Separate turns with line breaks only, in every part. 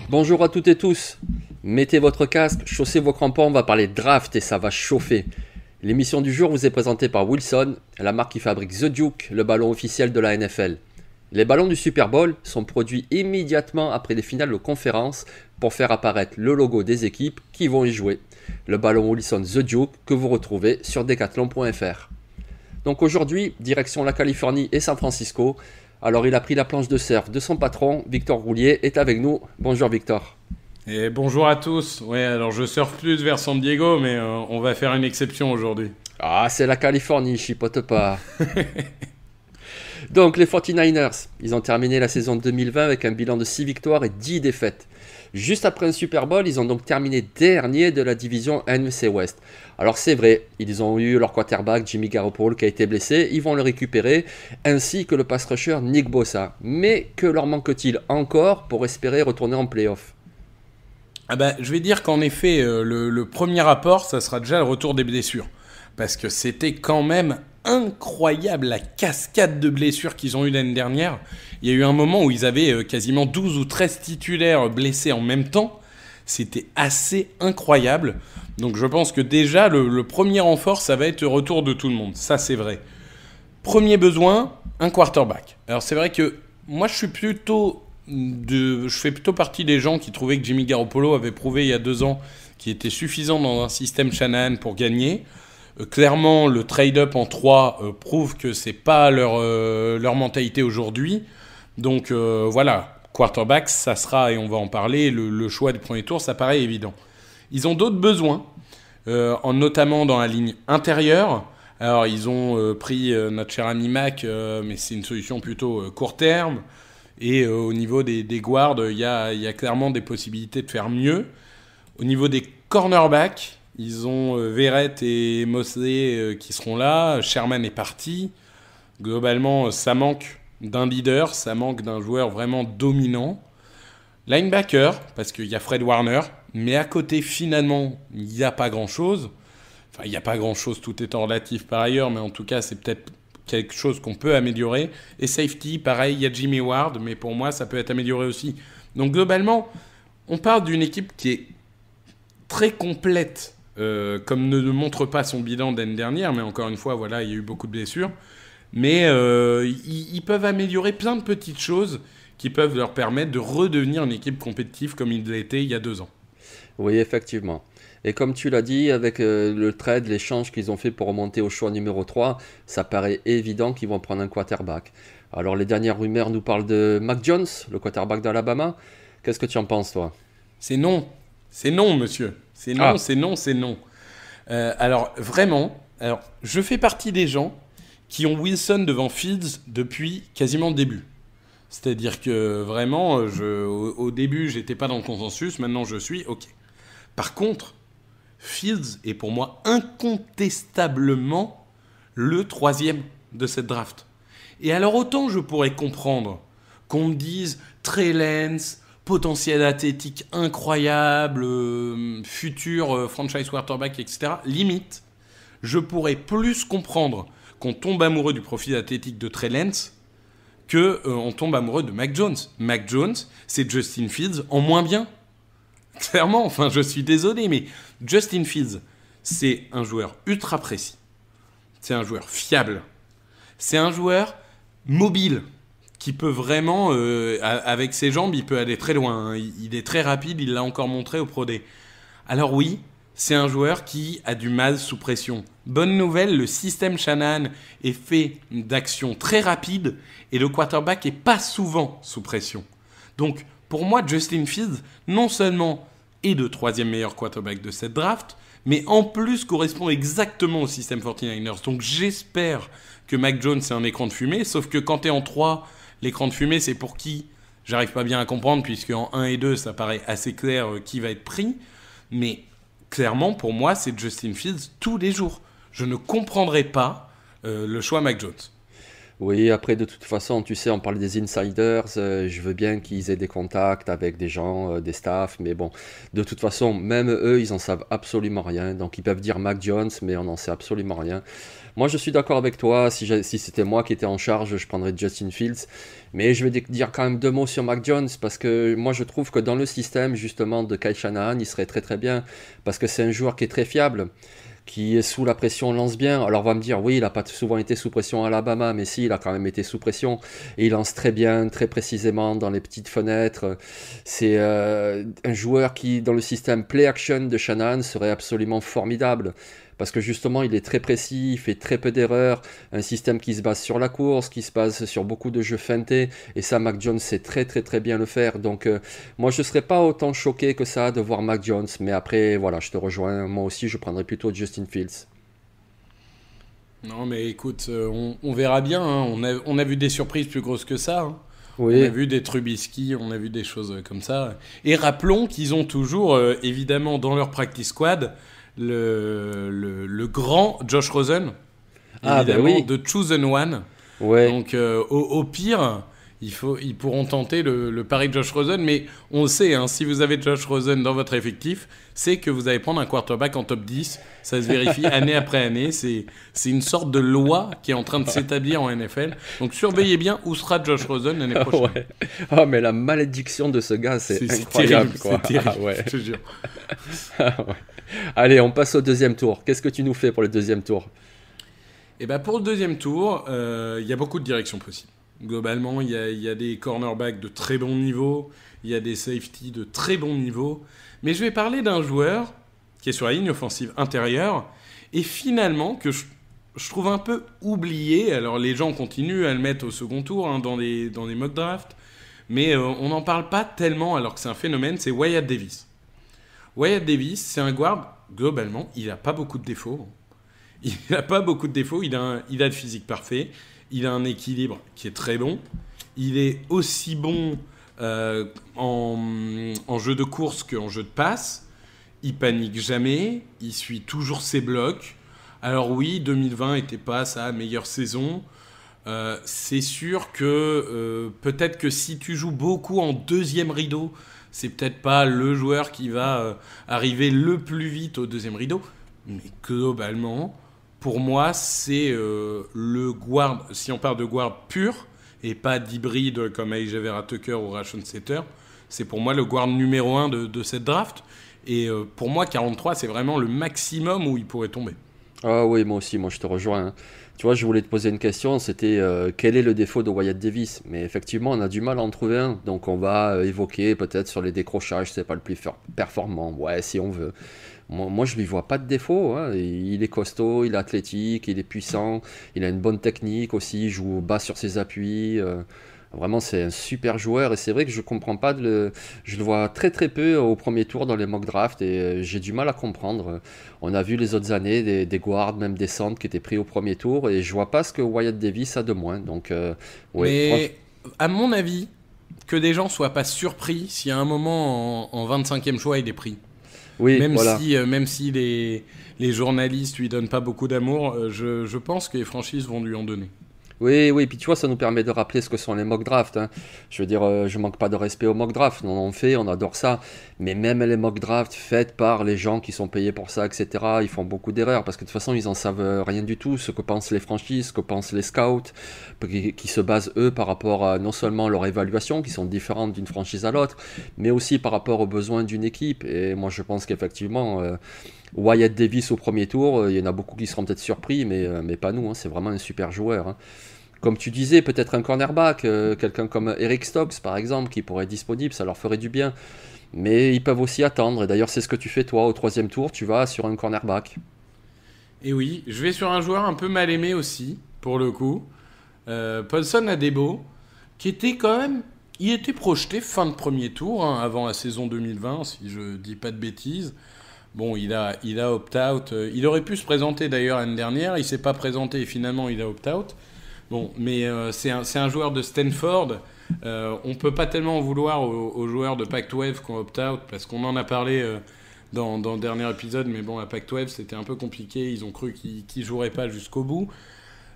Bonjour à toutes et tous. Mettez votre casque, chaussez vos crampons, on va parler draft et ça va chauffer. L'émission du jour vous est présentée par Wilson, la marque qui fabrique The Duke, le ballon officiel de la NFL. Les ballons du Super Bowl sont produits immédiatement après les finales de conférence pour faire apparaître le logo des équipes qui vont y jouer. Le ballon Wilson The Duke que vous retrouvez sur decathlon.fr. Donc aujourd'hui, direction la Californie et San Francisco. Alors il a pris la planche de surf de son patron, Victor Roulier, est avec nous. Bonjour Victor.
Et bonjour à tous. Ouais, alors je surfe plus vers San Diego, mais on va faire une exception aujourd'hui.
Ah, c'est la Californie, chipote pas. Donc les 49ers, ils ont terminé la saison 2020 avec un bilan de 6 victoires et 10 défaites. Juste après un Super Bowl, ils ont donc terminé dernier de la division NFC West. Alors c'est vrai, ils ont eu leur quarterback Jimmy Garoppolo qui a été blessé, ils vont le récupérer, ainsi que le pass rusher Nick Bosa. Mais que leur manque-t-il encore pour espérer retourner en playoff ?
Je vais dire qu'en effet, le premier rapport, ça sera déjà le retour des blessures. Parce que c'était quand même incroyable la cascade de blessures qu'ils ont eu l'année dernière. Il y a eu un moment où ils avaient quasiment 12 ou 13 titulaires blessés en même temps. C'était assez incroyable. Donc je pense que déjà, le premier renfort, ça va être le retour de tout le monde. Ça, c'est vrai. Premier besoin, un quarterback. Alors c'est vrai que moi, je fais plutôt partie des gens qui trouvaient que Jimmy Garoppolo avait prouvé il y a 2 ans qu'il était suffisant dans un système Shanahan pour gagner. Clairement, le trade-up en 3 prouve que c'est pas leur mentalité aujourd'hui. Donc voilà, quarterback, ça sera, et on va en parler, le choix du premier tour, ça paraît évident. Ils ont d'autres besoins, notamment dans la ligne intérieure. Alors ils ont pris notre cher ami Mac, mais c'est une solution plutôt court terme. Et au niveau des guards, il y a clairement des possibilités de faire mieux. Au niveau des cornerbacks, ils ont Verrett et Mosley qui seront là. Sherman est parti. Globalement, ça manque d'un leader, ça manque d'un joueur vraiment dominant. Linebacker, parce qu'il y a Fred Warner. Mais à côté, finalement, il n'y a pas grand-chose. Enfin, il n'y a pas grand-chose, tout étant relatif par ailleurs. Mais en tout cas, c'est peut-être quelque chose qu'on peut améliorer. Et safety, pareil, il y a Jimmy Ward. Mais pour moi, ça peut être amélioré aussi. Donc globalement, on parle d'une équipe qui est très complète. Comme ne montre pas son bilan d'année dernière, mais encore une fois, voilà, il y a eu beaucoup de blessures. Mais ils peuvent améliorer plein de petites choses qui peuvent leur permettre de redevenir une équipe compétitive comme ils l'étaient il y a 2 ans.
Oui, effectivement. Et comme tu l'as dit, avec le trade, l'échange qu'ils ont fait pour remonter au choix numéro 3, ça paraît évident qu'ils vont prendre un quarterback. Alors les dernières rumeurs nous parlent de Mac Jones, le quarterback d'Alabama. Qu'est-ce que tu en penses, toi ?
C'est non, monsieur. C'est non, c'est non, c'est non. Alors, vraiment, je fais partie des gens qui ont Wilson devant Fields depuis quasiment le début. C'est-à-dire que vraiment, au début, j'étais pas dans le consensus, maintenant je suis, ok. Par contre, Fields est pour moi incontestablement le 3e de cette draft. Et alors, autant je pourrais comprendre qu'on me dise Trey Lance, potentiel athlétique incroyable, futur franchise quarterback, etc. Limite, je pourrais plus comprendre qu'on tombe amoureux du profil athlétique de Trey Lance qu'on tombe amoureux de Mac Jones. Mac Jones, c'est Justin Fields en moins bien. Clairement, enfin, je suis désolé, mais Justin Fields, c'est un joueur ultra précis. C'est un joueur fiable. C'est un joueur mobile, qui peut vraiment, avec ses jambes, il peut aller très loin. Il est très rapide, il l'a encore montré au Pro Day. Alors oui, c'est un joueur qui a du mal sous pression. Bonne nouvelle, le système Shanahan est fait d'actions très rapides et le quarterback n'est pas souvent sous pression. Donc pour moi, Justin Fields, non seulement est le 3e meilleur quarterback de cette draft, mais en plus correspond exactement au système 49ers. Donc j'espère que Mac Jones c'est un écran de fumée, sauf que quand tu es en 3... L'écran de fumée, c'est pour qui ? J'arrive pas bien à comprendre, puisque en 1 et 2, ça paraît assez clair qui va être pris. Mais clairement, pour moi, c'est Justin Fields tous les jours. Je ne comprendrai pas le choix Mac Jones.
Oui, après, de toute façon, tu sais, on parle des insiders. Je veux bien qu'ils aient des contacts avec des gens, des staffs, mais bon, de toute façon, même eux, ils en savent absolument rien. Donc, ils peuvent dire Mac Jones, mais on n'en sait absolument rien. Moi, je suis d'accord avec toi. Si c'était moi qui étais en charge, je prendrais Justin Fields. Mais je vais dire quand même deux mots sur Mac Jones, parce que moi, je trouve que dans le système, justement, de Kyle Shanahan, il serait très très bien, parce que c'est un joueur qui est très fiable, qui est sous la pression, lance bien. Alors on va me dire, oui, il n'a pas souvent été sous pression à Alabama, mais si, il a quand même été sous pression. Et il lance très bien, très précisément, dans les petites fenêtres. C'est un joueur qui, dans le système play-action de Shanahan, serait absolument formidable. Parce que justement, il est très précis, il fait très peu d'erreurs. Un système qui se base sur la course, qui se base sur beaucoup de jeux feintés. Et ça, Mac Jones sait très très très bien le faire. Donc moi, je ne serais pas autant choqué que ça de voir Mac Jones. Mais après, voilà, je te rejoins. Moi aussi, je prendrais plutôt Justin Fields.
Non, mais écoute, on verra bien, hein. On a vu des surprises plus grosses que ça, hein. On a
Oui,
vu des Trubisky, on a vu des choses comme ça. Et rappelons qu'ils ont toujours, évidemment, dans leur practice squad, le grand Josh Rosen,
ah ben
évidemment,
oui,
de Chosen One.
ouais,
Donc, au pire, ils pourront tenter le pari de Josh Rosen. Mais on sait, hein, si vous avez Josh Rosen dans votre effectif, c'est que vous allez prendre un quarterback en top 10. Ça se vérifie année après année. C'est une sorte de loi qui est en train de s'établir en NFL. Donc, surveillez bien où sera Josh Rosen l'année prochaine.
ouais. Oh, mais la malédiction de ce gars, c'est
C'est terrible,
incroyable, quoi.
c'est terrible,
Ah ouais.
je te jure.
Ah ouais. Allez, on passe au deuxième tour. Qu'est-ce que tu nous fais pour le deuxième tour?
Et ben pour le deuxième tour, il y a beaucoup de directions possibles. Globalement, il y a des cornerbacks de très bon niveau, il y a des safeties de très bon niveau. Mais je vais parler d'un joueur qui est sur la ligne offensive intérieure et finalement que je trouve un peu oublié. Alors les gens continuent à le mettre au second tour, hein, dans les mock drafts, mais on n'en parle pas tellement alors que c'est un phénomène, c'est Wyatt Davis. Wyatt Davis, c'est un guard, globalement, il n'a pas beaucoup de défauts. Il n'a pas beaucoup de défauts, il a le physique parfait, il a un équilibre qui est très bon, il est aussi bon en jeu de course qu'en jeu de passe, il panique jamais, il suit toujours ses blocs. Alors oui, 2020 n'était pas sa meilleure saison. C'est sûr que peut-être que si tu joues beaucoup en deuxième rideau, c'est peut-être pas le joueur qui va arriver le plus vite au deuxième rideau. Mais globalement, pour moi, c'est le guard, si on parle de guard pur, et pas d'hybride comme Aijha Vera Tucker ou Rashon Setter, c'est pour moi le guard numéro 1 de cette draft. Et pour moi, 43, c'est vraiment le maximum où il pourrait tomber.
Ah oui, moi aussi, moi je te rejoins, hein. Tu vois, je voulais te poser une question, c'était quel est le défaut de Wyatt Davis? Mais effectivement, on a du mal à en trouver un, donc on va évoquer peut-être sur les décrochages, c'est pas le plus performant, ouais, si on veut. Moi, je lui vois pas de défaut, hein. Il est costaud, il est athlétique, il est puissant, il a une bonne technique aussi, il joue bas sur ses appuis. Vraiment, c'est un super joueur et c'est vrai que je comprends pas je le vois très très peu au premier tour dans les mock drafts et j'ai du mal à comprendre. On a vu les autres années des guards, même des centres qui étaient pris au premier tour et je vois pas ce que Wyatt Davis a de moins. Donc, ouais, franchement,
Mais à mon avis, que des gens soient pas surpris si à un moment en 25e choix il est pris.
oui, voilà.
Même si les journalistes lui donnent pas beaucoup d'amour, je pense que les franchises vont lui en donner.
Oui, oui, puis tu vois, ça nous permet de rappeler ce que sont les mock drafts, hein. Je veux dire, je manque pas de respect aux mock drafts, on en fait, on adore ça. Mais même les mock drafts faits par les gens qui sont payés pour ça, etc., ils font beaucoup d'erreurs parce que de toute façon, ils en savent rien du tout, ce que pensent les franchises, ce que pensent les scouts, qui se basent eux par rapport à non seulement leur évaluation, qui sont différentes d'une franchise à l'autre, mais aussi par rapport aux besoins d'une équipe. Et moi, je pense qu'effectivement, Wyatt Davis au premier tour, il y en a beaucoup qui seront peut-être surpris, mais pas nous, hein, c'est vraiment un super joueur, hein. Comme tu disais, peut-être un cornerback, quelqu'un comme Eric Stokes par exemple, qui pourrait être disponible, ça leur ferait du bien. Mais ils peuvent aussi attendre, et d'ailleurs c'est ce que tu fais toi au troisième tour, tu vas sur un cornerback.
Et oui, je vais sur un joueur un peu mal aimé aussi, pour le coup. Paulson Adebo, qui était quand même... Il était projeté fin de premier tour, hein, avant la saison 2020, si je dis pas de bêtises. Bon, il a opt-out. Il aurait pu se présenter d'ailleurs l'année dernière. Il s'est pas présenté et finalement il a opt-out. Bon, mais c'est un joueur de Stanford. On peut pas tellement en vouloir aux joueurs de Pac-12 qui ont opt-out parce qu'on en a parlé dans le dernier épisode. Mais bon, la Pac-12 c'était un peu compliqué. Ils ont cru qu'ils joueraient pas jusqu'au bout.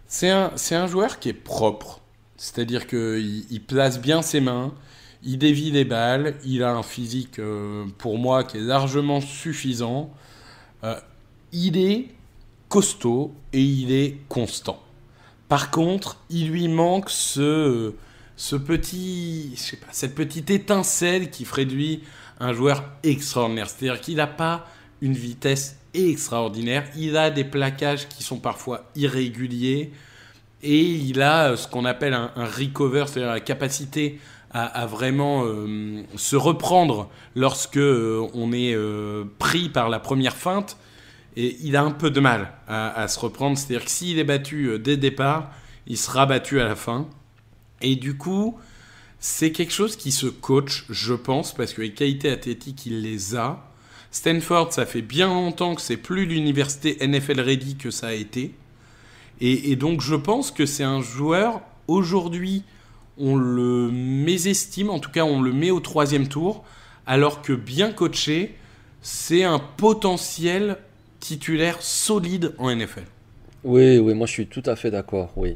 C'est un joueur qui est propre. C'est-à-dire qu'il place bien ses mains, il dévie les balles, il a un physique, pour moi, qui est largement suffisant. Il est costaud et il est constant. Par contre, il lui manque cette petite étincelle qui ferait de lui un joueur extraordinaire. C'est-à-dire qu'il n'a pas une vitesse extraordinaire. Il a des plaquages qui sont parfois irréguliers. Et il a ce qu'on appelle un recover, c'est-à-dire la capacité à vraiment se reprendre lorsque on est pris par la première feinte. Et il a un peu de mal à se reprendre. C'est-à-dire que s'il est battu dès le départ, il sera battu à la fin. Et du coup, c'est quelque chose qui se coach, je pense, parce que les qualités athlétiques, il les a. Stanford, ça fait bien longtemps que c'est plus l'université NFL ready que ça a été. Et donc, je pense que c'est un joueur, aujourd'hui, on le mésestime, en tout cas, on le met au 3e tour, alors que bien coaché, c'est un potentiel titulaire solide en NFL.
Oui, oui, moi je suis tout à fait d'accord, oui.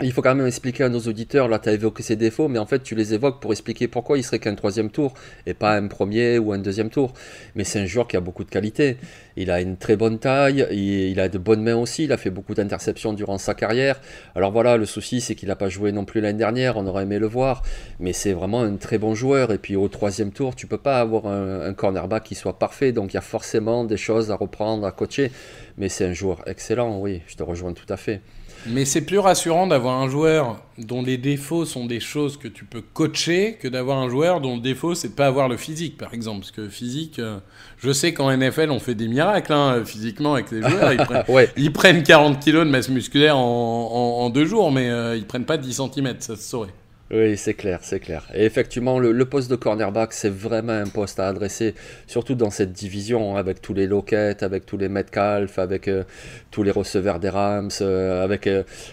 Il faut quand même expliquer à nos auditeurs, là tu as évoqué ses défauts, mais en fait tu les évoques pour expliquer pourquoi il serait qu'un 3e tour et pas un premier ou un 2e tour. Mais c'est un joueur qui a beaucoup de qualité. Il a une très bonne taille, il a de bonnes mains aussi, il a fait beaucoup d'interceptions durant sa carrière. Alors voilà, le souci c'est qu'il n'a pas joué non plus l'année dernière, on aurait aimé le voir, mais c'est vraiment un très bon joueur. Et puis au 3e tour, tu peux pas avoir un cornerback qui soit parfait, donc il y a forcément des choses à reprendre, à coacher. Mais c'est un joueur excellent, oui, je te rejoins tout à fait.
Mais c'est plus rassurant d'avoir un joueur dont les défauts sont des choses que tu peux coacher que d'avoir un joueur dont le défaut c'est de pas avoir le physique, par exemple. Parce que physique, je sais qu'en NFL on fait des miracles physiquement avec les joueurs.
Ouais.
Ils prennent 40 kilos de masse musculaire en 2 jours, mais ils prennent pas 10 cm, ça se saurait.
Oui, c'est clair, c'est clair. Et effectivement, le poste de cornerback, c'est vraiment un poste à adresser, surtout dans cette division, avec tous les Lockett, avec tous les Metcalf, avec tous les receveurs des Rams, avec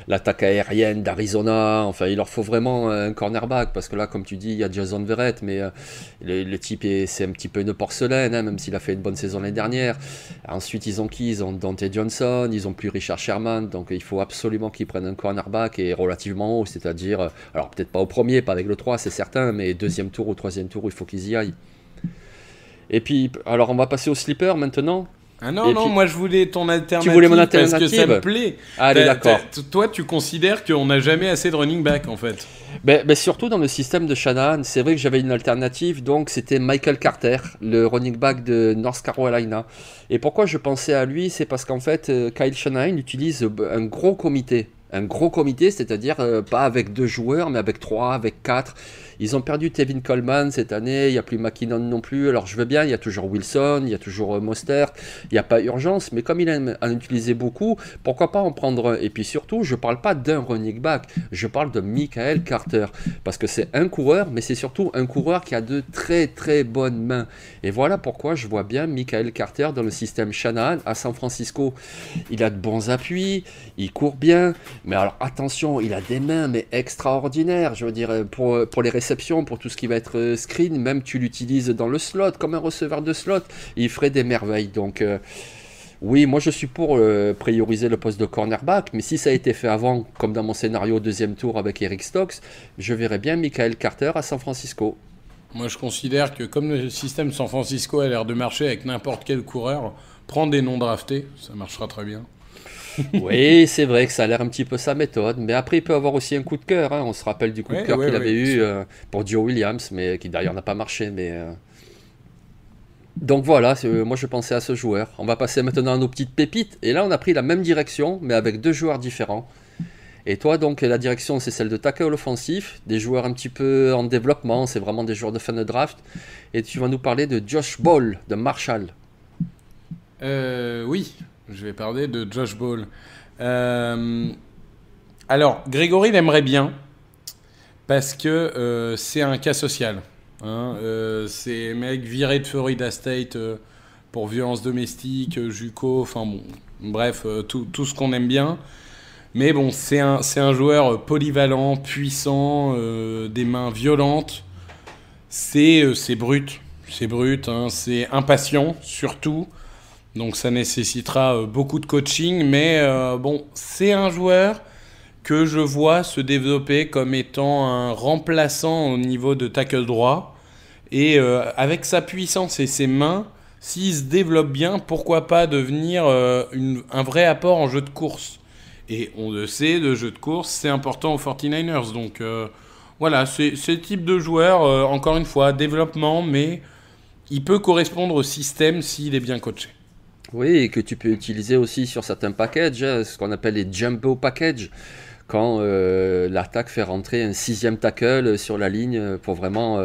l'attaque aérienne d'Arizona. Enfin, il leur faut vraiment un cornerback, parce que là, comme tu dis, il y a Jason Verrett, mais le type, c'est un petit peu une porcelaine, même s'il a fait une bonne saison l'année dernière. Ensuite, ils ont qui? Ils ont Dante Johnson, ils ont plus Richard Sherman, donc il faut absolument qu'ils prennent un cornerback, et relativement haut, c'est-à-dire, alors peut-être pas au premier, pas avec le 3, c'est certain, mais 2e tour ou 3e tour, il faut qu'ils y aillent. Et puis, alors on va passer au sleeper maintenant.
Ah non, non, moi je voulais ton alternative.
Tu voulais mon alternative?
Parce que ça me plaît.
Allez, d'accord.
Toi, tu considères qu'on n'a jamais assez de running back, en fait.
Ben, surtout dans le système de Shanahan, c'est vrai que j'avais une alternative, donc c'était Michael Carter, le running back de North Carolina. Et pourquoi je pensais à lui? C'est parce qu'en fait, Kyle Shanahan utilise un gros comité. Un gros comité, c'est-à-dire pas avec 2 joueurs, mais avec 3, avec 4. Ils ont perdu Tevin Coleman cette année, il n'y a plus McKinnon non plus. Alors je veux bien, il y a toujours Wilson, il y a toujours Mostert, il n'y a pas urgence, mais comme il en a utilisé beaucoup, pourquoi pas en prendre un? Et puis surtout, je ne parle pas d'un running back, je parle de Michael Carter, parce que c'est un coureur, mais c'est surtout un coureur qui a de très très bonnes mains. Et voilà pourquoi je vois bien Michael Carter dans le système Shanahan à San Francisco. Il a de bons appuis, il court bien, mais alors attention, il a des mains mais extraordinaires, je veux dire, pour les réceptions, pour tout ce qui va être screen, même tu l'utilises dans le slot, comme un receveur de slot, il ferait des merveilles. Donc oui, moi je suis pour prioriser le poste de cornerback, mais si ça a été fait avant, comme dans mon scénario 2e tour avec Eric Stokes, je verrais bien Michael Carter à San Francisco.
Moi je considère que comme le système San Francisco a l'air de marcher avec n'importe quel coureur, prendre des non draftés, ça marchera très bien.
Oui, c'est vrai que ça a l'air un petit peu sa méthode, mais après il peut avoir aussi un coup de cœur. On se rappelle du coup de cœur qu'il avait eu pour Joe Williams, mais qui d'ailleurs n'a pas marché. Donc voilà, moi je pensais à ce joueur. On va passer maintenant à nos petites pépites, et là on a pris la même direction, mais avec 2 joueurs différents. Et toi donc la direction c'est celle de tackle offensif, des joueurs un petit peu en développement, c'est vraiment des joueurs de fin de draft, et tu vas nous parler de Josh Ball de Marshall.
Oui. Je vais parler de Josh Ball. Alors, Grégory l'aimerait bien parce que c'est un cas social. C'est un mec viré de Florida State pour violence domestique, JUCO, enfin bon, bref, tout ce qu'on aime bien. Mais bon, c'est un joueur polyvalent, puissant, des mains violentes. C'est brut, c'est impatient surtout. Donc ça nécessitera beaucoup de coaching, mais bon, c'est un joueur que je vois se développer comme étant un remplaçant au niveau de tackle droit. Et avec sa puissance et ses mains, s'il se développe bien, pourquoi pas devenir un vrai apport en jeu de course. Et on le sait, le jeu de course, c'est important aux 49ers. Donc voilà, c'est ce type de joueur, encore une fois, développement, mais il peut correspondre au système s'il est bien coaché.
Oui, et que tu peux utiliser aussi sur certains packages, hein, ce qu'on appelle les jumbo packages, quand l'attaque fait rentrer un 6e tackle sur la ligne pour vraiment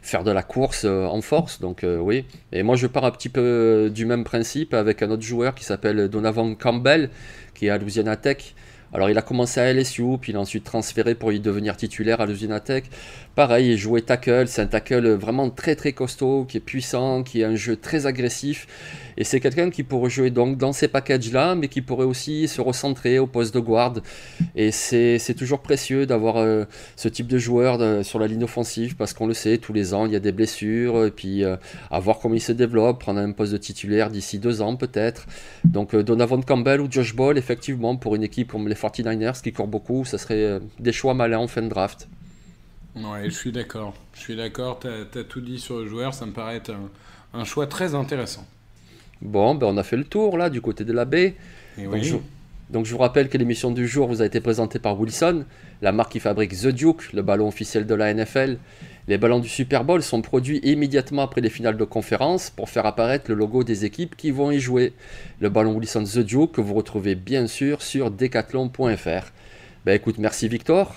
faire de la course en force. Donc oui, et moi je pars un petit peu du même principe avec un autre joueur qui s'appelle Donovan Campbell, qui est à Louisiana Tech. Alors il a commencé à LSU, puis il a ensuite transféré pour y devenir titulaire à Louisiana Tech. Pareil, il jouait tackle, c'est un tackle vraiment très très costaud, qui est puissant, qui a un jeu très agressif. Et c'est quelqu'un qui pourrait jouer donc dans ces packages-là, mais qui pourrait aussi se recentrer au poste de guard. Et c'est toujours précieux d'avoir ce type de joueur sur la ligne offensive, parce qu'on le sait, tous les ans il y a des blessures, et puis à voir comment il se développe, prendre un poste de titulaire d'ici 2 ans peut-être. Donc Donovan Campbell ou Josh Ball, effectivement, pour une équipe comme les 49ers qui court beaucoup, ça serait des choix malins en fin de draft.
Ouais, je suis d'accord. T'as tout dit sur le joueur, ça me paraît être un choix très intéressant.
Bon, ben on a fait le tour là du côté de la baie.
Et
Donc,
oui.
donc je vous rappelle que l'émission du jour vous a été présentée par Wilson, la marque qui fabrique The Duke, le ballon officiel de la NFL. Les ballons du Super Bowl sont produits immédiatement après les finales de conférence pour faire apparaître le logo des équipes qui vont y jouer. Le ballon Wilson The Duke que vous retrouvez bien sûr sur decathlon.fr. Ben écoute, merci Victor.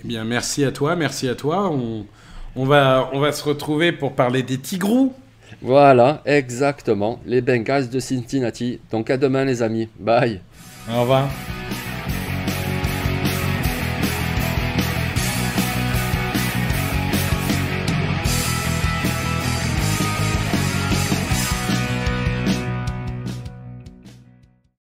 Eh bien, merci à toi. On va se retrouver pour parler des Tigrous.
Voilà, exactement, les Bengals de Cincinnati. Donc à demain les amis, bye.
Au revoir.